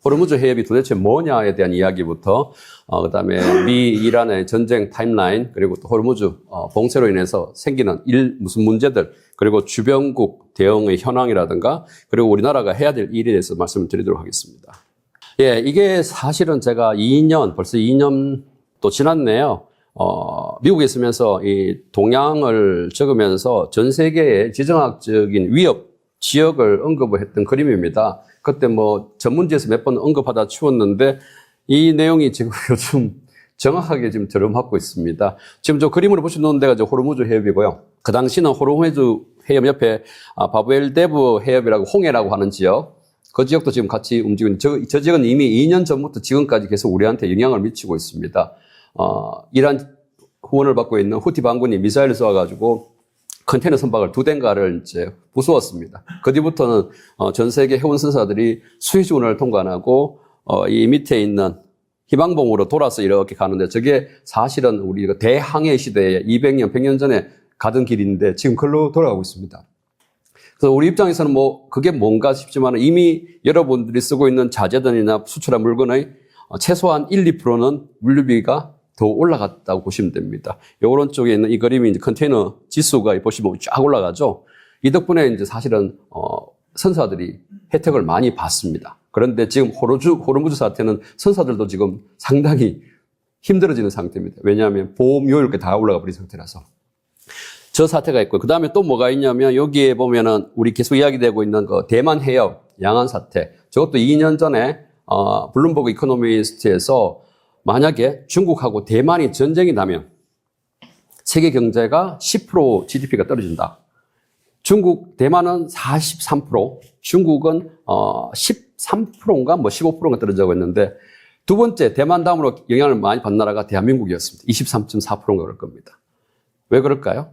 호르무즈 해협이 도대체 뭐냐에 대한 이야기부터 그다음에 미 이란의 전쟁 타임라인 그리고 또 호르무즈 봉쇄로 인해서 생기는 무슨 문제들 그리고 주변국 대응의 현황이라든가 그리고 우리나라가 해야 될 일에 대해서 말씀을 드리도록 하겠습니다. 예, 이게 사실은 제가 벌써 2년 또 지났네요. 미국에 있으면서 이 동향을 적으면서 전 세계의 지정학적인 위협 지역을 언급을 했던 그림입니다. 그때 뭐 전문지에서 몇 번 언급하다 치웠는데 이 내용이 지금 요즘 정확하게 지금 들어맞고 있습니다. 지금 저 그림으로 보시는 데가 저 호르무즈 해협이고요. 그 당시는 호르무즈 해협 옆에 바브엘데브 해협이라고 홍해라고 하는 지역, 그 지역도 지금 같이 움직이고 있는 저 지역은 이미 2년 전부터 지금까지 계속 우리한테 영향을 미치고 있습니다. 이란 후원을 받고 있는 후티 반군이 미사일을 쏘아가지고 컨테이너 선박을 2대인가를 이제 부수었습니다. 그 뒤부터는 전 세계 해운 선사들이 수에즈 운하를 통과 안 하고 이 밑에 있는 희망봉으로 돌아서 이렇게 가는데 저게 사실은 우리가 대항해 시대에 200년, 100년 전에 가던 길인데 지금 그걸로 돌아가고 있습니다. 그래서 우리 입장에서는 뭐 그게 뭔가 싶지만 이미 여러분들이 쓰고 있는 자재들이나 수출한 물건의 최소한 1, 2%는 물류비가 더 올라갔다고 보시면 됩니다. 요 오른쪽에 있는 이 그림이 이제 컨테이너 지수가 보시면 쫙 올라가죠. 이 덕분에 이제 사실은 선사들이 혜택을 많이 받습니다. 그런데 지금 호르무즈 사태는 선사들도 지금 상당히 힘들어지는 상태입니다. 왜냐하면 보험료 이렇게 다 올라가 버린 상태라서. 저 사태가 있고, 그 다음에 또 뭐가 있냐면, 여기에 보면은, 우리 계속 이야기되고 있는 그 대만 해협, 양안 사태. 저것도 2년 전에, 블룸버그 이코노미스트에서 만약에 중국하고 대만이 전쟁이 나면, 세계 경제가 10% GDP가 떨어진다. 대만은 43%, 중국은, 13%인가 뭐 15%가 떨어지고 있는데, 두 번째, 대만 다음으로 영향을 많이 받는 나라가 대한민국이었습니다. 23.4%인가 그럴 겁니다. 왜 그럴까요?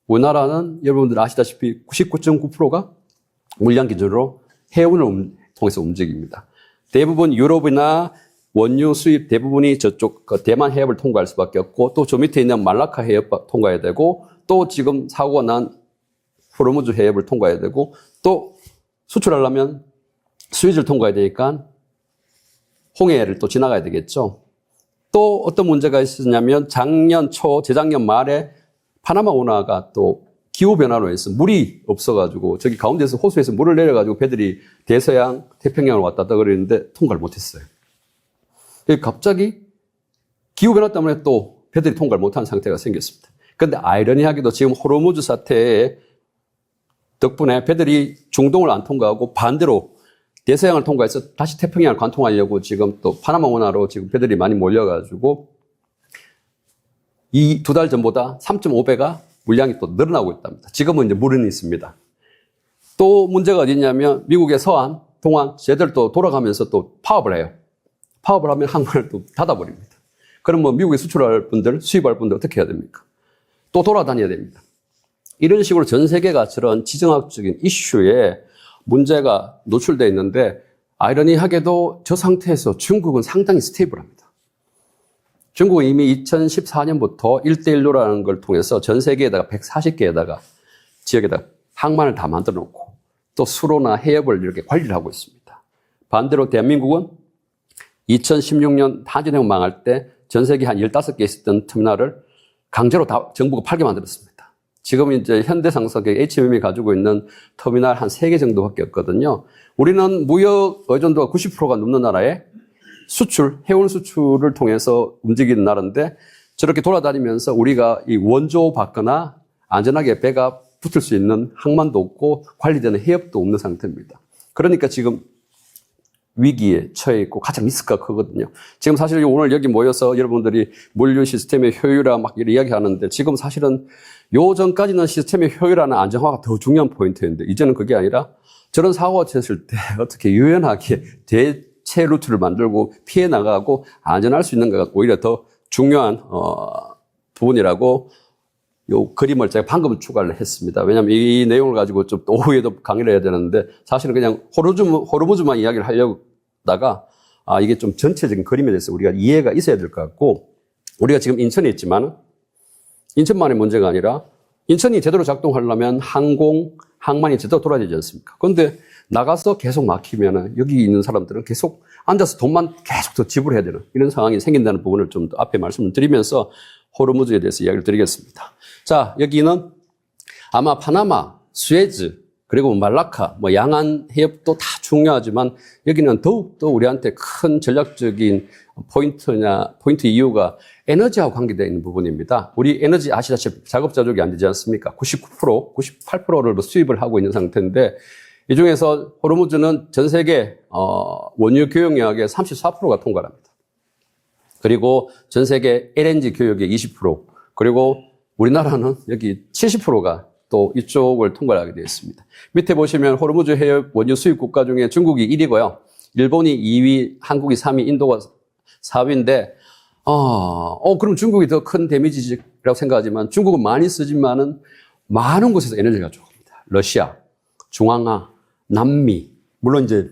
우리나라는 여러분들 아시다시피 99.9%가 물량 기준으로 해운을 통해서 움직입니다. 대부분 유럽이나 원유 수입 대부분이 저쪽 대만 해협을 통과할 수밖에 없고 또 저 밑에 있는 말라카 해협 통과해야 되고 또 지금 사고가 난 호르무즈 해협을 통과해야 되고 또 수출하려면 스위즈를 통과해야 되니까 홍해를 또 지나가야 되겠죠. 또 어떤 문제가 있었냐면 재작년 말에 파나마 운하가 또 기후변화로 해서 물이 없어가지고 저기 가운데서 호수에서 물을 내려가지고 배들이 대서양, 태평양을 왔다 갔다 그랬는데 통과를 못했어요. 갑자기 기후변화 때문에 또 배들이 통과를 못하는 상태가 생겼습니다. 그런데 아이러니하게도 지금 호르무즈 사태 덕분에 배들이 중동을 안 통과하고 반대로 대서양을 통과해서 다시 태평양을 관통하려고 지금 또 파나마 운하로 지금 배들이 많이 몰려가지고 이 2달 전보다 3.5배가 물량이 또 늘어나고 있답니다. 지금은 이제 물은 있습니다. 또 문제가 어디 있냐면 미국의 서안, 동안 쟤들 또 돌아가면서 또 파업을 해요. 파업을 하면 항만을 또 닫아버립니다. 그럼 미국에 수출할 분들, 수입할 분들 어떻게 해야 됩니까? 또 돌아다녀야 됩니다. 이런 식으로 전 세계가 저런 지정학적인 이슈에 문제가 노출되어 있는데 아이러니하게도 저 상태에서 중국은 상당히 스테이블합니다. 중국은 이미 2014년부터 1대1로라는 걸 통해서 전 세계에다가 140개에다가 지역에다가 항만을 다 만들어 놓고 또 수로나 해협을 이렇게 관리를 하고 있습니다. 반대로 대한민국은 2016년 한전해운 망할 때 전 세계 한 15개 있었던 터미널을 강제로 다 정부가 팔게 만들었습니다. 지금 이제 현대상속의 HMM이 가지고 있는 터미널 한 3개 정도밖에 없거든요. 우리는 무역 의존도가 90%가 넘는 나라에 해운 수출을 통해서 움직이는 나라인데 저렇게 돌아다니면서 우리가 이 원조 받거나 안전하게 배가 붙을 수 있는 항만도 없고 관리되는 해협도 없는 상태입니다. 그러니까 지금 위기에 처해 있고 가장 리스크가 크거든요. 지금 사실 오늘 여기 모여서 여러분들이 물류 시스템의 효율화 막 이야기하는데 지금 사실은 요 전까지는 시스템의 효율화나 안정화가 더 중요한 포인트였는데 이제는 그게 아니라 저런 사고가 쳤을 때 어떻게 유연하게 대체 루트를 만들고 피해 나가고 안전할 수 있는가가 오히려 더 중요한 부분이라고 요 그림을 제가 방금 추가를 했습니다. 왜냐하면 이 내용을 가지고 좀 오후에도 강의를 해야 되는데 사실은 그냥 호르무즈만 이야기를 하려다가 이게 좀 전체적인 그림에 대해서 우리가 이해가 있어야 될 것 같고 우리가 지금 인천에 있지만 인천만의 문제가 아니라 인천이 제대로 작동하려면 항만이 제대로 돌아야 되지 않습니까? 그런데 나가서 계속 막히면은 여기 있는 사람들은 계속 앉아서 돈만 계속 더 지불해야 되는 이런 상황이 생긴다는 부분을 좀 더 앞에 말씀을 드리면서 호르무즈에 대해서 이야기를 드리겠습니다. 자, 여기는 아마 파나마, 수에즈, 그리고 말라카, 양안 해협도 다 중요하지만 여기는 더욱더 우리한테 큰 전략적인 포인트 이유가 에너지와 관계되어 있는 부분입니다. 우리 에너지 아시다시피 작업자족이 안 되지 않습니까? 99%, 98%를 수입을 하고 있는 상태인데 이 중에서 호르무즈는 전 세계 원유 교역량의 34%가 통과합니다. 그리고 전 세계 LNG 교역의 20%, 그리고 우리나라는 여기 70%가 또 이쪽을 통과하게 되어 있습니다. 밑에 보시면 호르무즈 해협 원유 수입 국가 중에 중국이 1위고요. 일본이 2위, 한국이 3위, 인도가 4위인데 그럼 중국이 더 큰 데미지라고 생각하지만 중국은 많이 쓰지만은 많은 곳에서 에너지가 가져옵니다. 러시아, 중앙아, 남미, 물론 이제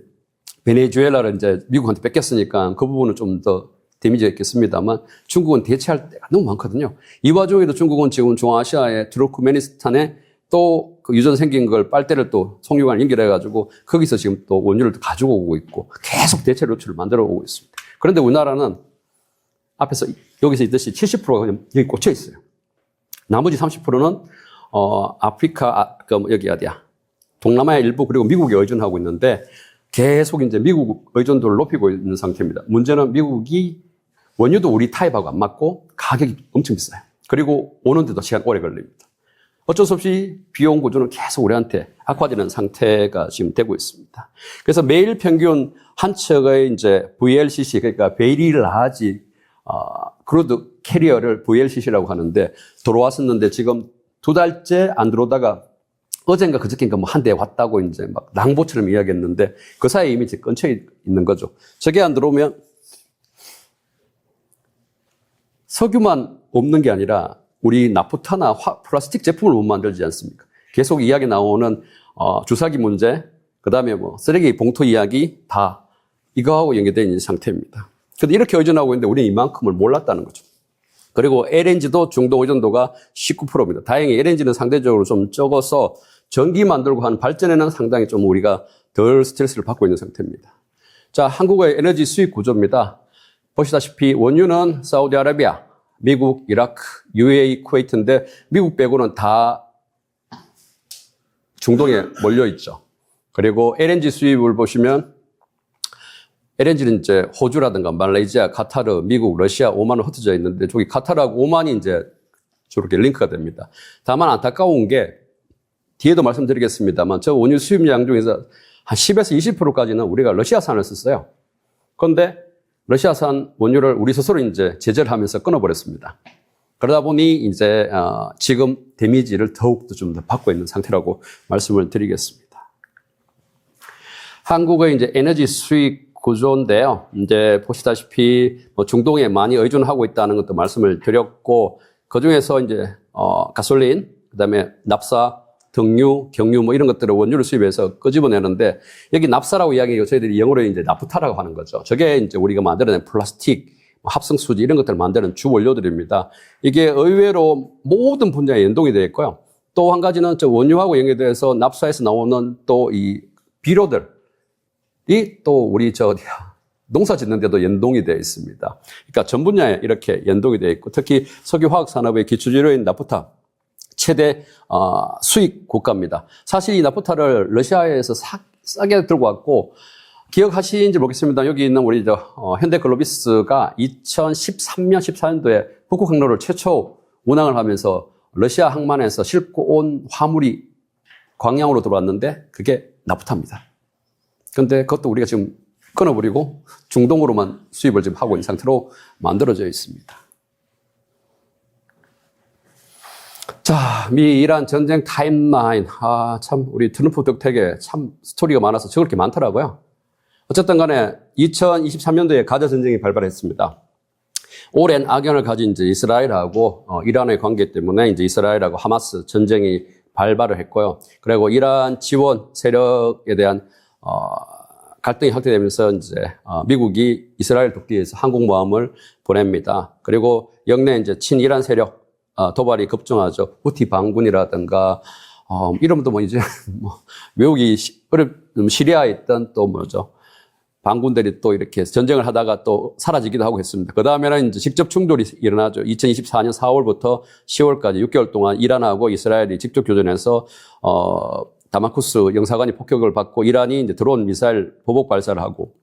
베네수엘라를 이제 미국한테 뺏겼으니까 그 부분은 좀 더 데미지가 있겠습니다만 중국은 대체할 때가 너무 많거든요. 이 와중에도 중국은 지금 중앙아시아의 투르크메니스탄에 또 그 유전 생긴 걸 빨대를 또 송유관 연결해가지고 거기서 지금 또 원유를 가지고 오고 있고 계속 대체 루트를 만들어 오고 있습니다. 그런데 우리나라는 앞에서 여기서 있듯이 70%가 그냥 여기 꽂혀 있어요. 나머지 30%는 아프리카, 여기 어디야? 동남아의 일부 그리고 미국에 의존하고 있는데 계속 이제 미국 의존도를 높이고 있는 상태입니다. 문제는 미국이 원유도 우리 타입하고 안 맞고 가격이 엄청 비싸요. 그리고 오는데도 시간 오래 걸립니다. 어쩔 수 없이 비용 구조는 계속 우리한테 악화되는 상태가 지금 되고 있습니다. 그래서 매일 평균 한 척의 이제 VLCC, 그러니까 베리 라지 크루드 캐리어를 VLCC라고 하는데 들어왔었는데 지금 2달째 안 들어오다가 어젠가 그저께인가 한 대 왔다고 이제 막 낭보처럼 이야기했는데 그 사이에 이미 끊쳐 있는 거죠. 저게 안 들어오면 석유만 없는 게 아니라 우리 나프타나 플라스틱 제품을 못 만들지 않습니까? 계속 이야기 나오는 주사기 문제, 그 다음에 쓰레기 봉투 이야기 다 이거하고 연계되어 있는 상태입니다. 그런데 이렇게 의존하고 있는데 우리는 이만큼을 몰랐다는 거죠. 그리고 LNG도 중동 의존도가 19%입니다. 다행히 LNG는 상대적으로 좀 적어서 전기 만들고 하는 발전에는 상당히 좀 우리가 덜 스트레스를 받고 있는 상태입니다. 자, 한국의 에너지 수입 구조입니다. 보시다시피 원유는 사우디아라비아, 미국, 이라크, UAE, 쿠웨이트인데 미국 빼고는 다 중동에 몰려 있죠. 그리고 LNG 수입을 보시면 LNG는 이제 호주라든가 말레이시아, 카타르, 미국, 러시아, 오만으로 흩어져 있는데 저기 카타르하고 오만이 이제 저렇게 링크가 됩니다. 다만 안타까운 게 뒤에도 말씀드리겠습니다만 저 원유 수입량 중에서 한 10에서 20%까지는 우리가 러시아산을 썼어요. 그런데 러시아산 원유를 우리 스스로 이제 제재를 하면서 끊어버렸습니다. 그러다 보니 이제 지금 데미지를 더욱더 좀 더 받고 있는 상태라고 말씀을 드리겠습니다. 한국의 이제 에너지 수입 구조인데요. 이제 보시다시피 중동에 많이 의존하고 있다는 것도 말씀을 드렸고 그 중에서 이제 가솔린, 그다음에 납사, 등유, 경유 이런 것들을 원유를 수입해서 끄집어내는데 여기 납사라고 이야기해요. 저희들이 영어로 이제 나프타라고 하는 거죠. 저게 이제 우리가 만들어낸 플라스틱, 합성수지 이런 것들을 만드는 주 원료들입니다. 이게 의외로 모든 분야에 연동이 되어 있고요. 또 한 가지는 저 원유하고 연계돼서 납사에서 나오는 또 이 비료들이 또 우리 농사 짓는 데도 연동이 되어 있습니다. 그러니까 전 분야에 이렇게 연동이 되어 있고 특히 석유화학 산업의 기초재료인 나프타 최대 수입 국가입니다. 사실 이 나프타를 러시아에서 싸게 들고 왔고 기억하시는지 모르겠습니다. 여기 있는 우리 현대글로비스가 2013년, 14년도에 북극 항로를 최초 운항을 하면서 러시아 항만에서 싣고 온 화물이 광양으로 들어왔는데 그게 나프타입니다. 그런데 그것도 우리가 지금 끊어버리고 중동으로만 수입을 지금 하고 있는 상태로 만들어져 있습니다. 자, 미 이란 전쟁 타임라인. 참 우리 트럼프 덕택에 참 스토리가 많아서 적을 게 많더라고요. 어쨌든 간에 2023년도에 가자 전쟁이 발발했습니다. 오랜 악연을 가진 이제 이스라엘하고 이란의 관계 때문에 이제 이스라엘하고 하마스 전쟁이 발발을 했고요. 그리고 이란 지원 세력에 대한 갈등이 확대되면서 이제 미국이 이스라엘 돕기 위해서 항공모함을 보냅니다. 그리고 영내 이제 친이란 세력 도발이 급증하죠. 후티 반군이라든가 이름도 뭐 이제 뭐 외우기 시리아에 있던 또 뭐죠. 반군들이 또 이렇게 전쟁을 하다가 또 사라지기도 하고 했습니다. 그 다음에는 이제 직접 충돌이 일어나죠. 2024년 4월부터 10월까지 6개월 동안 이란하고 이스라엘이 직접 교전해서, 다마쿠스 영사관이 폭격을 받고 이란이 이제 드론 미사일 보복 발사를 하고,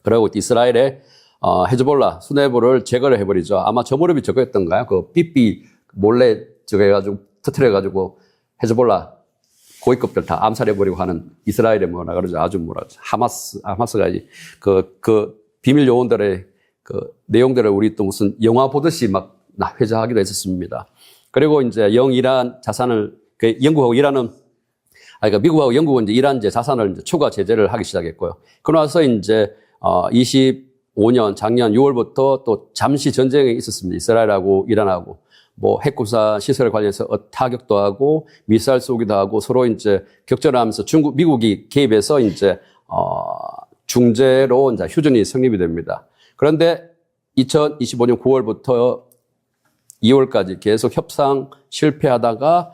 그리고 이스라엘의, 헤즈볼라, 수네부를 제거를 해버리죠. 아마 저 무렵이 저거였던가요? 그 삐삐 몰래 저거 해가지고, 터트려가지고 헤즈볼라 고위급들 다 암살해버리고 하는 이스라엘의 뭐라 그러죠. 아주 뭐라 그러죠. 하마스가 그 비밀 요원들의 그 내용들을 우리 또 무슨 영화 보듯이 막 회자하기도 했었습니다. 그리고 이제 영이란 자산을, 영국하고 이란은, 그러니까 미국하고 영국은 이제 이란 이제 자산을 이제 추가 제재를 하기 시작했고요. 그러고 나서 이제, 25년 작년 6월부터 또 잠시 전쟁이 있었습니다. 이스라엘하고 이란하고. 뭐 핵구사 시설 관련해서 타격도 하고 미사일 쏘기도 하고 서로 이제 격전을 하면서 미국이 개입해서 이제 중재로 이제 휴전이 성립이 됩니다. 그런데 2025년 9월부터 2월까지 계속 협상 실패하다가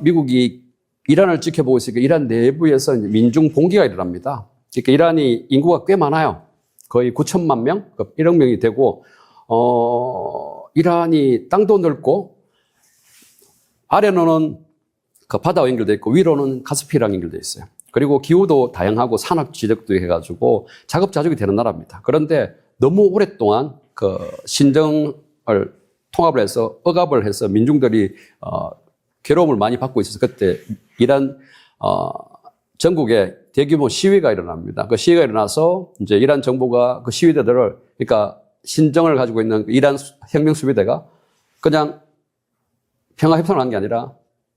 미국이 이란을 지켜보고 있으니까 이란 내부에서 이제 민중 봉기가 일어납니다. 그러니까 이란이 인구가 꽤 많아요. 거의 9천만 명, 1억 명이 되고 이란이 땅도 넓고 아래로는 그 바다와 연결되어 있고 위로는 가스피랑 연결되어 있어요. 그리고 기후도 다양하고 산업 지역도 해가지고 자급자족이 되는 나라입니다. 그런데 너무 오랫동안 그 신정을 통합을 해서 억압을 해서 민중들이 괴로움을 많이 받고 있어서 그때 이란 전국에 대규모 시위가 일어납니다. 그 시위가 일어나서 이제 이란 정부가 그 시위대들을 그러니까 신정을 가지고 있는 이란 혁명 수비대가 그냥 평화 협상을 한 게 아니라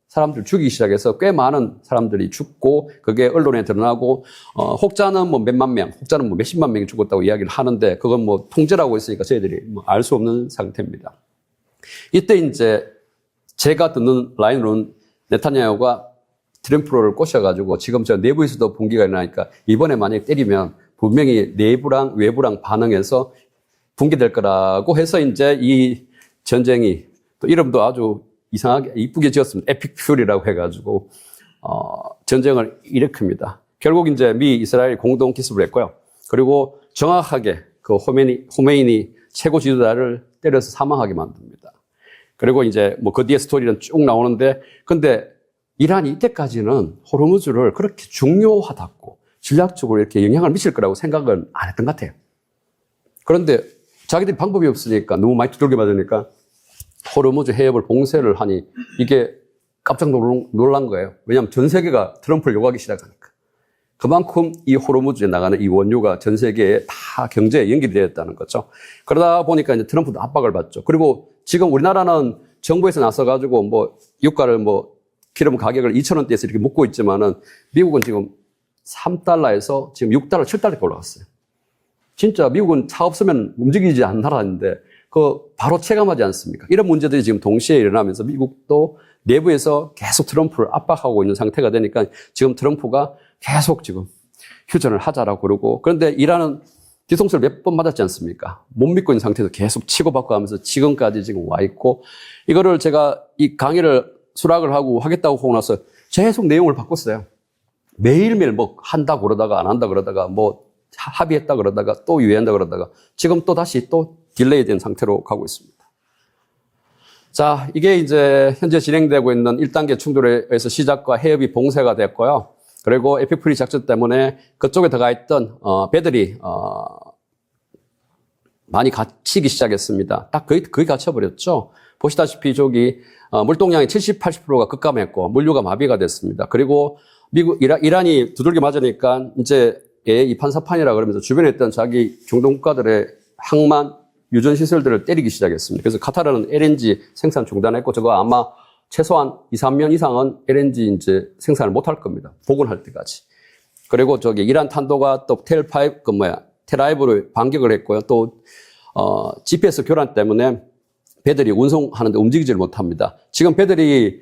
사람들 죽이기 시작해서 꽤 많은 사람들이 죽고 그게 언론에 드러나고 혹자는 뭐 몇만 명, 혹자는 뭐 몇십만 명이 죽었다고 이야기를 하는데 그건 뭐 통제라고 했으니까 저희들이 뭐 알 수 없는 상태입니다. 이때 이제 제가 듣는 라인으로는 네타냐후가 트럼프를 꼬셔가지고 지금 저 내부에서도 분기가 일어나니까 이번에 만약에 때리면 분명히 내부랑 외부랑 반응해서 붕괴될 거라고 해서 이제 이 전쟁이 또 이름도 아주 이상하게 이쁘게 지었습니다. 에픽 퓨리라고 해가지고 전쟁을 일으킵니다. 결국 이제 미 이스라엘 공동 기습을 했고요. 그리고 정확하게 그 호메이니 최고 지도자를 때려서 사망하게 만듭니다. 그리고 이제 뭐 그 뒤에 스토리는 쭉 나오는데 근데 이란이 이때까지는 호르무즈를 그렇게 중요하다고 전략적으로 이렇게 영향을 미칠 거라고 생각은 안 했던 것 같아요. 그런데 자기들이 방법이 없으니까 너무 많이 두들겨 맞으니까 호르무즈 해협을 봉쇄를 하니 이게 깜짝 놀란 거예요. 왜냐하면 전 세계가 트럼프를 욕하기 시작하니까. 그만큼 이 호르무즈에 나가는 이 원유가 전 세계에 다 경제에 연결이 되었다는 거죠. 그러다 보니까 이제 트럼프도 압박을 받죠. 그리고 지금 우리나라는 정부에서 나서가지고 뭐 유가를 뭐 기름 가격을 2,000원대에서 이렇게 묶고 있지만은 미국은 지금 3달러에서 지금 6달러, 7달러까지 올라갔어요. 진짜 미국은 차 없으면 움직이지 않는 나라인데 그 바로 체감하지 않습니까? 이런 문제들이 지금 동시에 일어나면서 미국도 내부에서 계속 트럼프를 압박하고 있는 상태가 되니까 지금 트럼프가 계속 지금 휴전을 하자라고 그러고 그런데 이란은 뒤통수를 몇 번 맞았지 않습니까? 못 믿고 있는 상태에서 계속 치고받고 하면서 지금까지 지금 와 있고 이거를 제가 이 강의를 수락을 하고 하겠다고 하고 나서 계속 내용을 바꿨어요. 매일매일 뭐 한다 그러다가 안 한다 그러다가 뭐 합의했다 그러다가 또 유예한다 그러다가 지금 또 다시 또 딜레이 된 상태로 가고 있습니다. 자, 이게 이제 현재 진행되고 있는 1단계 충돌에서 시작과 해협이 봉쇄가 됐고요. 그리고 에픽 퓨리 작전 때문에 그쪽에 들어가 있던 배들이 많이 갇히기 시작했습니다. 딱 거의 갇혀버렸죠. 보시다시피 저기 물동량의 70, 80%가 급감했고 물류가 마비가 됐습니다. 그리고 이란이 두들겨 맞으니까 이제 이판사판이라 그러면서 주변에 있던 자기 중동 국가들의 항만 유전 시설들을 때리기 시작했습니다. 그래서 카타르는 LNG 생산 중단했고 저거 아마 최소한 2, 3년 이상은 LNG 이제 생산을 못 할 겁니다. 복원할 때까지. 그리고 저기 이란 탄도가 또 텔아이브로 반격을 했고요. 또 GPS 교란 때문에 배들이 운송하는데 움직이지를 못합니다. 지금 배들이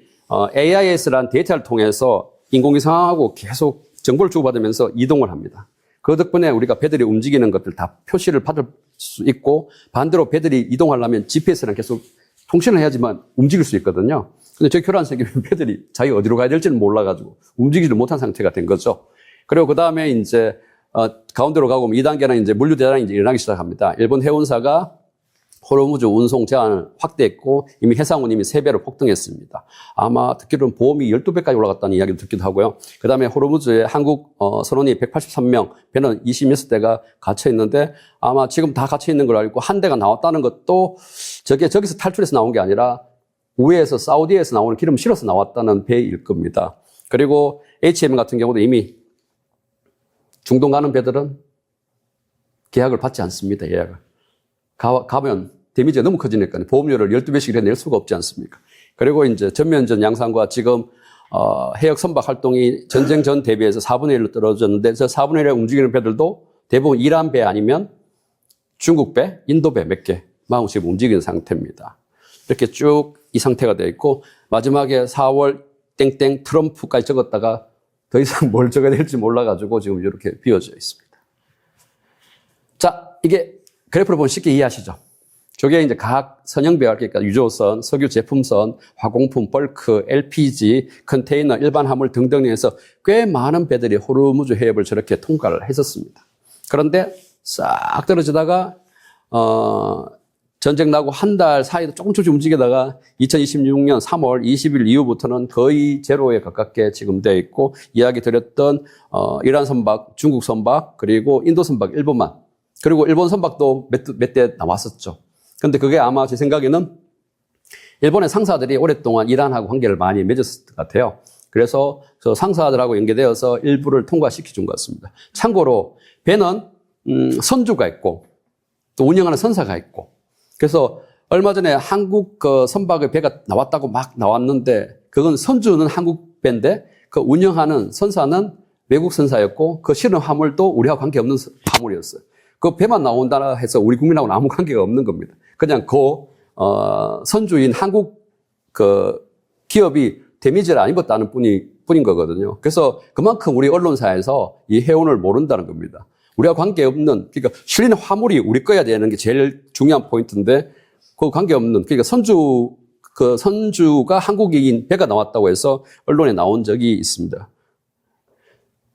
AIS라는 데이터를 통해서 인공위성하고 계속 정보를 주고받으면서 이동을 합니다. 그 덕분에 우리가 배들이 움직이는 것들 다 표시를 받을 수 있고 반대로 배들이 이동하려면 GPS랑 계속 통신을 해야지만 움직일 수 있거든요. 근데 저 교란 생기면 배들이 자기가 어디로 가야 될지는 몰라가지고 움직이지를 못한 상태가 된 거죠. 그리고 그 다음에 이제, 가운데로 가고 2단계는 이제 물류 대란이 이제 일어나기 시작합니다. 일본 해운사가 호르무즈 운송 제한을 확대했고 이미 해상은 이미 3배로 폭등했습니다. 아마 듣기로는 보험이 12배까지 올라갔다는 이야기를 듣기도 하고요. 그 다음에 호르무즈에 한국 선원이 183명, 배는 26대가 갇혀 있는데 아마 지금 다 갇혀 있는 걸 알고 한 대가 나왔다는 것도 저기서 탈출해서 나온 게 아니라 우회에서 사우디에서 나오는 기름 실어서 나왔다는 배일 겁니다. 그리고 HM 같은 경우도 이미 중동 가는 배들은 계약을 받지 않습니다. 예약을. 가면 데미지가 너무 커지니까 보험료를 12배씩 낼 수가 없지 않습니까? 그리고 이제 전면전 양상과 지금 해역 선박 활동이 전쟁 전 대비해서 4분의 1로 떨어졌는데 저 4분의 1에 움직이는 배들도 대부분 이란 배 아니면 중국 배, 인도 배 몇 개만 지금 움직이는 상태입니다. 이렇게 쭉 이 상태가 되어 있고 마지막에 4월 땡땡 트럼프까지 적었다가 더 이상 뭘 적어야 될지 몰라가지고 지금 이렇게 비워져 있습니다. 자, 이게 그래프를 보면 쉽게 이해하시죠? 저게 이제 각 선형별, 그러니까 유조선, 석유 제품선, 화공품, 벌크, LPG, 컨테이너, 일반 화물 등등 해서 꽤 많은 배들이 호르무즈 해협을 저렇게 통과를 했었습니다. 그런데 싹 떨어지다가 전쟁 나고 한 달 사이에 조금씩 움직이다가 2026년 3월 20일 이후부터는 거의 제로에 가깝게 지금 되어 있고 이야기 드렸던 이란 선박, 중국 선박, 그리고 인도 선박 일본만 그리고 일본 선박도 몇 대 나왔었죠. 근데 그게 아마 제 생각에는 일본의 상사들이 오랫동안 이란하고 관계를 많이 맺었을 것 같아요. 그래서 저 상사들하고 연계되어서 일부를 통과시켜 준 것 같습니다. 참고로 배는 선주가 있고 또 운영하는 선사가 있고 그래서 얼마 전에 한국 그 선박의 배가 나왔다고 막 나왔는데 그건 선주는 한국 배인데 그 운영하는 선사는 외국 선사였고 그 실은 화물도 우리하고 관계없는 화물이었어요. 그 배만 나온다 해서 우리 국민하고는 아무 관계가 없는 겁니다. 그냥 선주인 한국 그 기업이 데미지를 안 입었다는 뿐인 거거든요. 그래서 그만큼 우리 언론사에서 이 해운을 모른다는 겁니다. 우리와 관계없는, 그러니까 실리는 화물이 우리 거야 되는 게 제일 중요한 포인트인데, 그 관계없는, 그러니까 선주가 한국인 배가 나왔다고 해서 언론에 나온 적이 있습니다.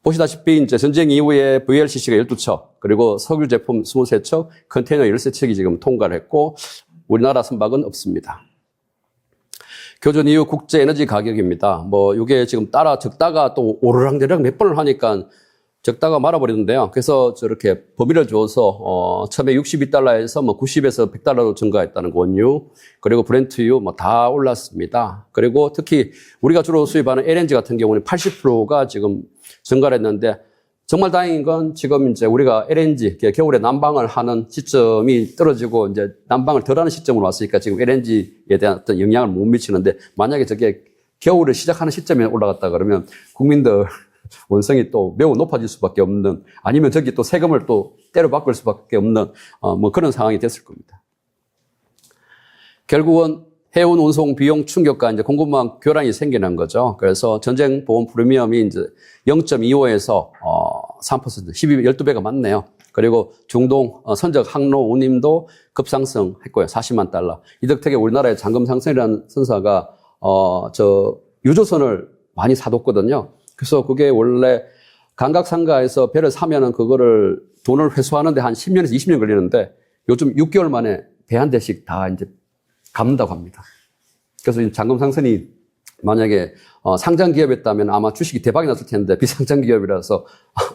보시다시피 이제 전쟁 이후에 VLCC가 12척, 그리고 석유 제품 23척, 컨테이너 13척이 지금 통과를 했고, 우리나라 선박은 없습니다. 교전 이후 국제 에너지 가격입니다. 이게 지금 적다가 또 오르락내리락 몇 번을 하니까 적다가 말아버리는데요. 그래서 저렇게 범위를 줘서, 처음에 62달러에서 90에서 100달러로 증가했다는 원유, 그리고 브렌트유 다 올랐습니다. 그리고 특히 우리가 주로 수입하는 LNG 같은 경우는 80%가 지금 증가를 했는데, 정말 다행인 건 지금 이제 우리가 LNG, 겨울에 난방을 하는 시점이 떨어지고 이제 난방을 덜 하는 시점으로 왔으니까 지금 LNG에 대한 어떤 영향을 못 미치는데, 만약에 저게 겨울을 시작하는 시점에 올라갔다 그러면 국민들 원성이 또 매우 높아질 수밖에 없는, 아니면 저기 또 세금을 또 때려 바꿀 수밖에 없는 그런 상황이 됐을 겁니다. 결국은 해운 운송 비용 충격과 이제 공급망 교란이 생기는 거죠. 그래서 전쟁 보험 프리미엄이 이제 0.25에서 3%, 12배가 많네요. 그리고 중동 선적 항로 운임도 급상승했고요. 40만 달러. 이덕택에 우리나라의 잔금 상승이라는 선사가 유조선을 많이 사뒀거든요. 그래서 그게 원래 감각상가에서 배를 사면은 그거를 돈을 회수하는데 한 10년에서 20년 걸리는데 요즘 6개월 만에 배 한 대씩 다 이제 갚는다고 합니다. 그래서 잔금 상승이 만약에 상장 기업이었다면 아마 주식이 대박이 났을 텐데 비상장 기업이라서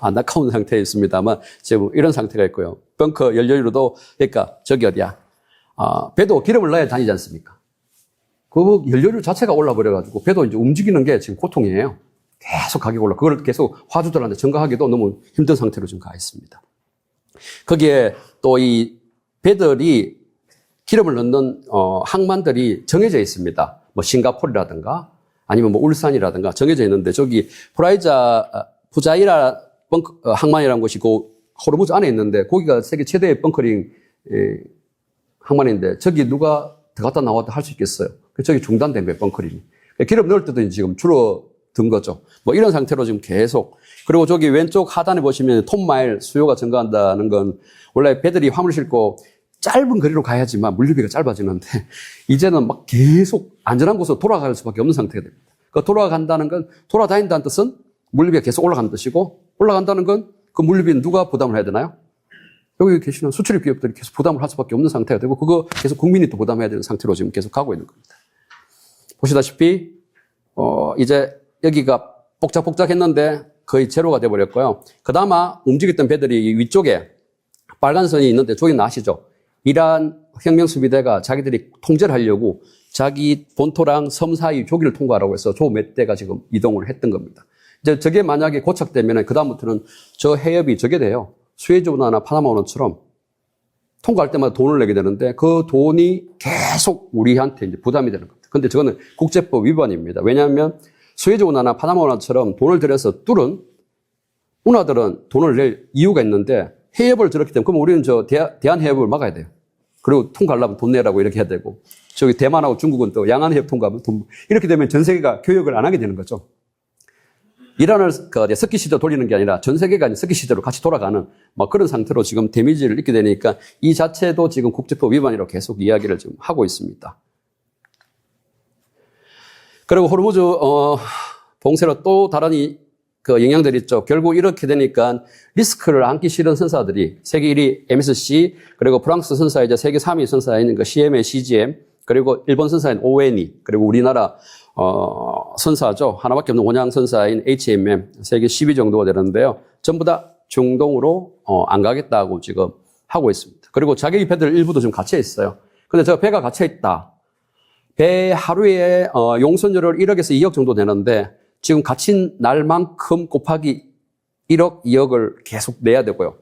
안타까운 상태에 있습니다만 지금 이런 상태가 있고요. 벙커 연료율도 그러니까 저기 어디야? 배도 기름을 넣어야 다니지 않습니까? 그 연료율 자체가 올라버려가지고 배도 이제 움직이는 게 지금 고통이에요. 계속 가격이 올라. 그걸 계속 화주들한테 전가하기도 너무 힘든 상태로 지금 가 있습니다. 거기에 또 이 배들이 기름을 넣는 항만들이 정해져 있습니다. 싱가포르라든가 아니면 울산이라든가 정해져 있는데 저기 푸자이라 항만이라는 곳이 그 호르무즈 안에 있는데 거기가 세계 최대의 벙커링 항만인데 저기 누가 들어갔다 나왔다 할 수 있겠어요? 저기 중단된 거예요, 벙커링이. 기름 넣을 때도 지금 줄어든 거죠. 이런 상태로 지금 계속. 그리고 저기 왼쪽 하단에 보시면 톤마일 수요가 증가한다는 건 원래 배들이 화물 싣고 짧은 거리로 가야지만 물류비가 짧아지는데 이제는 막 계속 안전한 곳으로 돌아갈 수밖에 없는 상태가 됩니다. 그 돌아간다는 건 돌아다닌다는 뜻은 물류비가 계속 올라가는 뜻이고 올라간다는 건 그 물류비는 누가 부담을 해야 되나요? 여기 계시는 수출입 기업들이 계속 부담을 할 수밖에 없는 상태가 되고 그거 계속 국민이 또 부담해야 되는 상태로 지금 계속 가고 있는 겁니다. 보시다시피 이제 여기가 복작복작했는데 거의 제로가 돼버렸고요. 그나마 움직였던 배들이 위쪽에 빨간 선이 있는데 저기는 아시죠? 이란 혁명수비대가 자기들이 통제를 하려고 자기 본토랑 섬 사이 조기를 통과하라고 해서 조 몇 대가 지금 이동을 했던 겁니다. 이제 저게 만약에 고착되면 그다음부터는 저 해협이 저게 돼요. 수에즈 운하나 파나마 운하처럼 통과할 때마다 돈을 내게 되는데 그 돈이 계속 우리한테 이제 부담이 되는 겁니다. 근데 저거는 국제법 위반입니다. 왜냐하면 수에즈 운하나 파나마 운하처럼 돈을 들여서 뚫은 운하들은 돈을 낼 이유가 있는데 해협을 저렇게 되면 그럼 우리는 저 대한 해협을 막아야 돼요. 그리고 통과하려면 돈 내라고 이렇게 해야 되고 저기 대만하고 중국은 또 양안 해협 통과하면 돈 이렇게 되면 전 세계가 교역을 안 하게 되는 거죠. 이란을 석기 시대로 돌리는 게 아니라 전 세계가 석기 시대로 같이 돌아가는 뭐 그런 상태로 지금 데미지를 입게 되니까 이 자체도 지금 국제법 위반이라고 계속 이야기를 지금 하고 있습니다. 그리고 호르무즈 봉쇄로 또 다른 그 영향들이 있죠. 결국 이렇게 되니까 리스크를 안기 싫은 선사들이 세계 1위 MSC 그리고 프랑스 선사이자 세계 3위 선사인 그 CMA, CGM 그리고 일본 선사인 ONE 그리고 우리나라 선사죠. 하나밖에 없는 원양 선사인 HMM 세계 10위 정도가 되는데요. 전부 다 중동으로 안 가겠다고 지금 하고 있습니다. 그리고 자기 배들 일부도 지금 갇혀 있어요. 근데 저 배가 갇혀 있다. 배 하루에 용선료를 1억에서 2억 정도 되는데 지금 갇힌 날만큼 곱하기 1억, 2억을 계속 내야 되고요.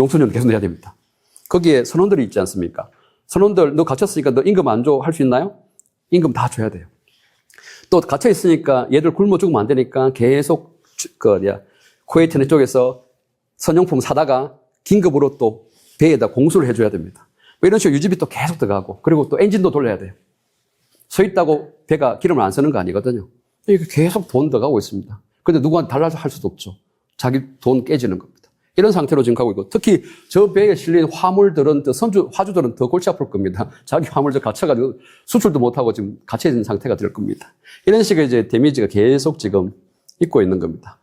용선료는 계속 내야 됩니다. 거기에 선원들이 있지 않습니까? 선원들 너 갇혔으니까 너 임금 안 줘 할 수 있나요? 임금 다 줘야 돼요. 또 갇혀 있으니까 얘들 굶어 죽으면 안 되니까 계속 쿠웨이트 쪽에서 선용품 사다가 긴급으로 또 배에다 공수를 해줘야 됩니다. 뭐 이런 식으로 유지비 또 계속 들어가고 그리고 또 엔진도 돌려야 돼요. 서 있다고 배가 기름을 안 쓰는 거 아니거든요. 이게 계속 돈 들어가고 있습니다. 근데 누구한테 달라서 할 수도 없죠. 자기 돈 깨지는 겁니다. 이런 상태로 지금 가고 있고 특히 저 배에 실린 화물들은 화주들은 더 골치 아플 겁니다. 자기 화물들 갇혀가지고 수출도 못하고 지금 갇혀 있는 상태가 될 겁니다. 이런 식의 이제 데미지가 계속 지금 있고 있는 겁니다.